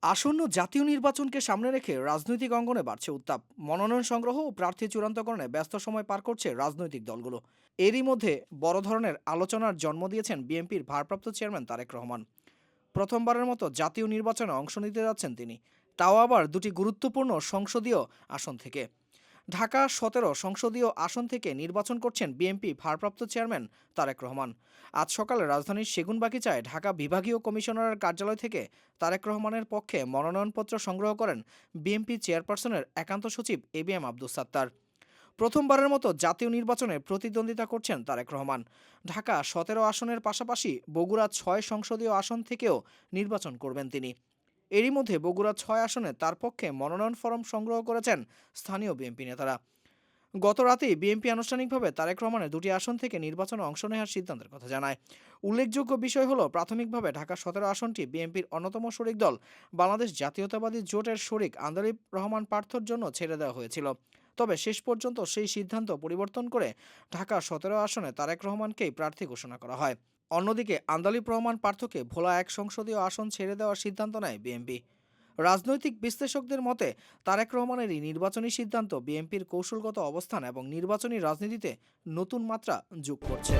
আসন্ন জাতীয় নির্বাচনকে সামনে রেখে রাজনৈতিক অঙ্গনে বাড়ছে উত্তাপ। মনোনয়ন সংগ্রহ ও প্রার্থী চূড়ান্তকরণে ব্যস্ত সময় পার করছে রাজনৈতিক দলগুলো। এরই মধ্যে বড় ধরনের আলোচনার জন্ম দিয়েছেন বিএনপির ভারপ্রাপ্ত চেয়ারম্যান তারেক রহমান। প্রথমবারের মতো জাতীয় নির্বাচনে অংশ নিতে যাচ্ছেন তিনি, তাও আবার দুটি গুরুত্বপূর্ণ সংসদীয় আসন থেকে। ঢাকা ১৭ সংসদীয় আসন থেকে নির্বাচন করছেন বিএনপি ভারপ্রাপ্ত চেয়ারম্যান তারেক রহমান। আজ সকালে রাজধানীর সেগুনবাগিচায় ঢাকা বিভাগীয় কমিশনারের কার্যালয় থেকে তারেক রহমানের পক্ষে মনোনয়নপত্র সংগ্রহ করেন বিএনপি চেয়ারপারসনের একান্ত সচিব এবিএম আব্দুস সাত্তার। প্রথমবারের মতো জাতীয় নির্বাচনে প্রতিদ্বন্দ্বিতা করছেন তারেক রহমান। ঢাকা ১৭ আসনের পাশাপাশি বগুড়া ৬ সংসদীয় আসন থেকেও নির্বাচন করবেন তিনি। এরই মধ্যে বগুড়া ৬ আসনে তার পক্ষে মনোনয়ন ফরম সংগ্রহ করেছেন স্থানীয় বিএনপি নেতারা। গত রাতেই বিএনপি আনুষ্ঠানিকভাবে তারেক রহমানের দুটি আসন থেকে নির্বাচনে অংশ নেওয়ার সিদ্ধান্তের কথা জানায়। উল্লেখযোগ্য বিষয় হলো, প্রাথমিকভাবে ঢাকা ১৭ আসনটি বিএনপির অন্যতম শরিক দল বাংলাদেশ জাতীয়তাবাদী জোটের শরিক আন্দালিব রহমান পার্থর জন্য ছেড়ে দেওয়া হয়েছিল। তবে শেষ পর্যন্ত সেই সিদ্ধান্ত পরিবর্তন করে ঢাকা ১৭ আসনে তারেক রহমানকেই প্রার্থী ঘোষণা করা হয়। অন্যদিকে আন্দালিব রহমান পার্থকে ভোলা ১ সংসদীয় আসন ছেড়ে দেওয়ার সিদ্ধান্ত নেয় বিএনপি। রাজনৈতিক বিশ্লেষকদের মতে, তারেক রহমানের এই নির্বাচনী সিদ্ধান্ত বিএনপির কৌশলগত অবস্থান এবং নির্বাচনী রাজনীতিতে নতুন মাত্রা যোগ করছে।